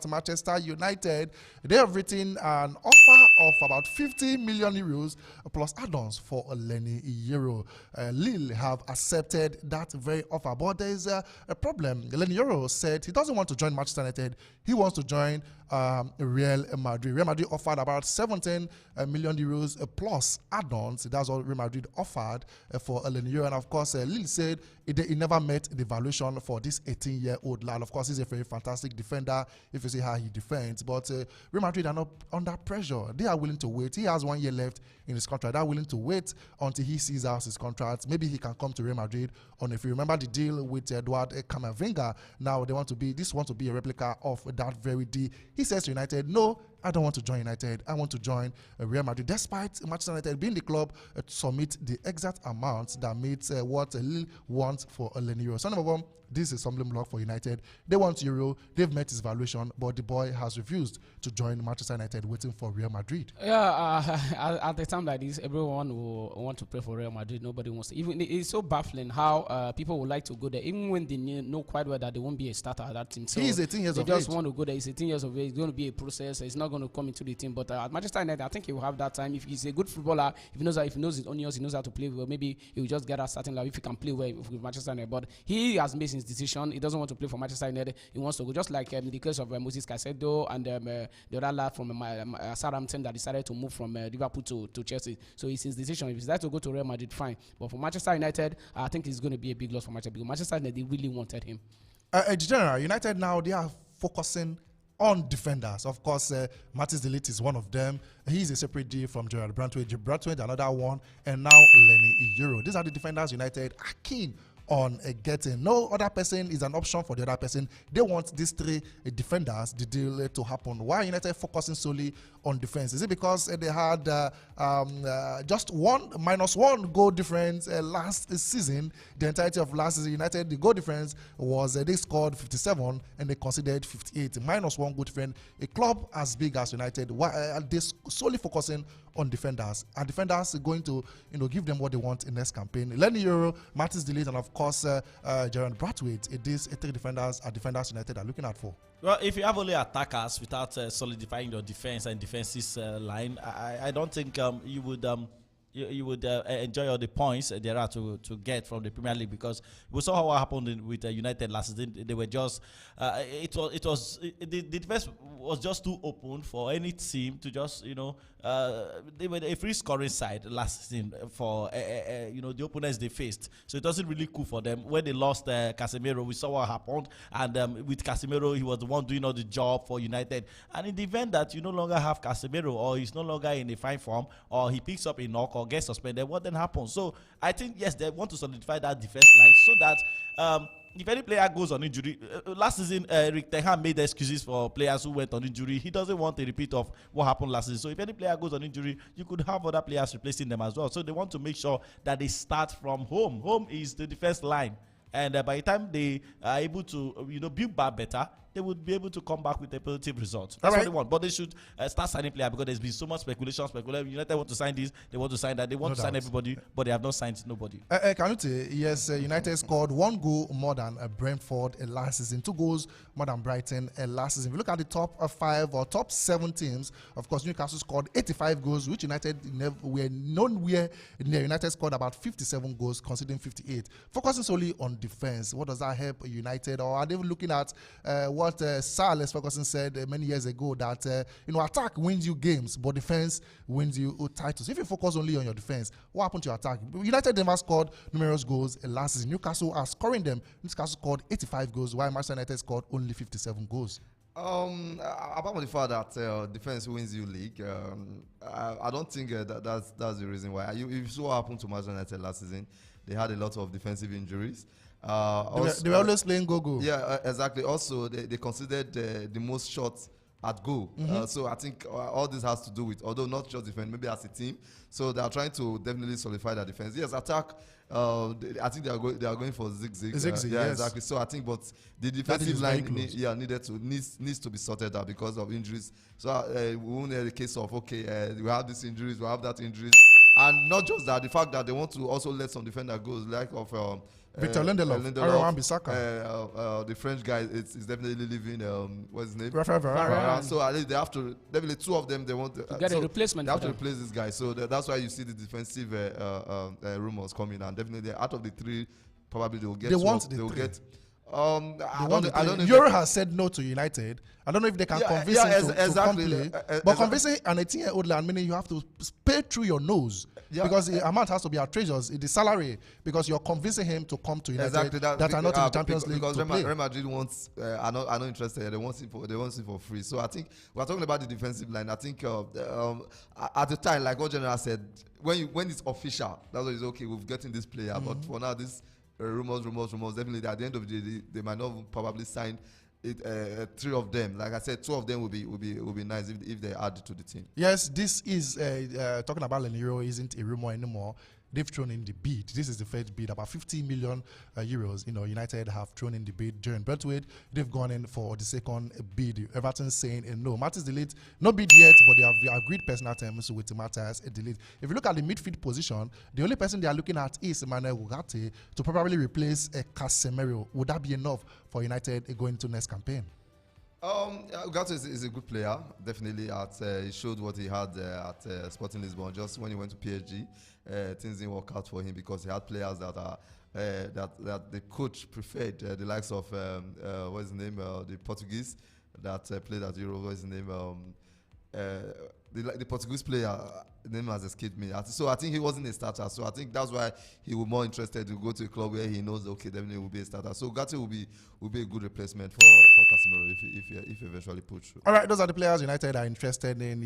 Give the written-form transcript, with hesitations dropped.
about Manchester United. They have written an offer of about 50 million euros plus add-ons for Leny Yoro. Lille have accepted that very offer, but there is a problem. Leny Yoro said he doesn't want to join Manchester United. He wants to join Real Madrid. Real Madrid offered about 17 million euros plus add-ons. That's what Real Madrid offered for Leny Yoro. And of course, Lille said he never met the valuation for this 18-year-old lad. Of course, he's a very fantastic defender if you see how he defends. But Real Madrid are not under pressure. They are willing to wait. He has 1 year left in his contract. They are willing to wait until he sees out his contract. Maybe he can come to Real Madrid. And if you remember the deal with Eduard Camavinga, now they want to be a replica of that very deal. He says to United, no, I don't want to join United. I want to join Real Madrid. Despite Manchester United being the club to submit the exact amount that meets what Lille wants for Leny Yoro. Son of a this is a stumbling block for United. They want Euro. They've met his valuation, but the boy has refused to join Manchester United, waiting for Real Madrid. Yeah, at the time like this, everyone will want to play for Real Madrid. Nobody wants to. Even it's so baffling how people would like to go there, even when they know quite well that they won't be a starter at that team. So he's 18 years of age. They just want to go there. He's 18 years of age. It's going to be a process. It's not going to come into the team. But at Manchester United, I think he will have that time. If he's a good footballer, if he knows his onions, he knows how to play well. Maybe he will just get a starting level if he can play well with Manchester United. But he has made his decision. He doesn't want to play for Manchester United. He wants to go, just like in the case of Moses Caicedo and the other lad from Southampton that decided to move from Liverpool to Chelsea. So it's his decision. If he decides to go to Real Madrid, fine. But for Manchester United, I think it's going to be a big loss for Manchester because Manchester United, they really wanted him. In general, United now, they are focusing on defenders. Of course, Matis De Ligt is one of them. He's a separate deal from Gerard Brantwaite. Brantwaite, another one. And now Leny Yoro. These are the defenders United are keen on getting. No other person is an option for the other person. They want these three defenders, the deal to happen. Why United focusing solely on defense? Is it because they had just -1 goal difference last season? The entirety of last season, United, the goal difference was they scored 57 and they conceded 58. -1 goal difference. A club as big as United, why are they solely focusing on defenders? Are defenders going to give them what they want in next campaign? Leny Yoro, Matis De Ligt, and of course Gerard Brantwaite. These three defenders are defenders United are looking out for. Well, if you have only attackers without solidifying your defense and defensive line, I don't think you would enjoy all the points there are to get from the Premier League, because we saw what happened with United last season. They were just the defense was just too open for any team to just they were a free scoring side last season for the opponents they faced. So it wasn't really cool for them. When they lost Casemiro, we saw what happened, and with Casemiro, he was the one doing all the job for United. And in the event that you no longer have Casemiro, or he's no longer in a fine form, or he picks up a knock or gets suspended, what then happens? So I think yes, they want to solidify that defense line so that if any player goes on injury, last season Rick Ten Hag made excuses for players who went on injury. He doesn't want a repeat of what happened last season. So if any player goes on injury, you could have other players replacing them as well. So they want to make sure that they start from home. Home is the defense line. And by the time they are able to build back better, they would be able to come back with a positive result. That's what they want. But they should start signing players, because there's been so much speculation. United want to sign this, they want to sign that, they want to sign everybody, but they have not signed nobody. Kanute, yes, United scored 1 goal more than Brentford last season, 2 goals more than Brighton last season. If you look at the top 5 or top 7 teams, of course, Newcastle scored 85 goals, which United were nowhere near. United scored about 57 goals, conceding 58. Focusing solely on defense, what does that help United? Or are they looking at what Sir Alex Ferguson said many years ago, that attack wins you games, but defense wins you titles. If you focus only on your defense, what happened to your attack? United never scored numerous goals last season. Newcastle are scoring them. Newcastle scored 85 goals, while Manchester United scored only 57 goals. Apart from the fact that defense wins you league, I don't think that's the reason why. If you saw what happened to Manchester United last season, they had a lot of defensive injuries. They were always playing go-go. Yeah, exactly. Also, they considered the most shots at goal. So I think all this has to do with, although not just defense, maybe as a team. So they are trying to definitely solidify their defense. Yes, attack. I think they are going for zig-zag. Yes. Exactly. So I think, but the defensive line needs to be sorted out because of injuries. So we won't have the case of we have these injuries, we have that injuries. And not just that, the fact that they want to also let some defender go, like of Victor Lindelof, Aaron Wan-Bissaka. The French guy is definitely leaving. What's his name? Raphael Varane. So at least they have to. Definitely, two of them they want to get a replacement. They have to replace this guy. So that's why you see the defensive rumors coming. And definitely, out of the three, probably they will get. They want the three. I don't know. Yoro has said no to United. I don't know if they can convince him to come play. But convincing an 18-year-old lad, meaning you have to pay through your nose. Because the amount has to be outrageous. The salary, because you're convincing him to come to United that are not in the Champions League because to play. Real Madrid wants are not interested. They want him for free. So I think we're talking about the defensive line. I think at the time, like what General said, when it's official, that's what it's okay. We've gotten this player, but for now, this rumors. Definitely, at the end of the day, they might not probably sign it. Three of them, like I said, two of them will be nice if they add to the team. Yes, this is talking about Leny Yoro isn't a rumor anymore. They've thrown in the bid. This is the first bid, about 50 million euros. United have thrown in the bid during Brentwood. They've gone in for the second bid. Everton saying no. Matters delete, no bid yet, but they have agreed personal terms with Matters delete. If you look at the midfield position, the only person they are looking at is Emmanuel Ugarte to probably replace Casemiro. Would that be enough for United going into next campaign? Ugarte is a good player, definitely. He showed what he had at Sporting Lisbon. Just when he went to PSG, things didn't work out for him because he had players that are that the coach preferred, the likes of what's his name, the Portuguese that played at Euro. What's his name? The Portuguese player, name has escaped me. So I think he wasn't a starter. So I think that's why he was more interested to go to a club where he knows, okay, definitely will be a starter. So Ugarte will be a good replacement for Casemiro if eventually put through. All right, those are the players United are interested in.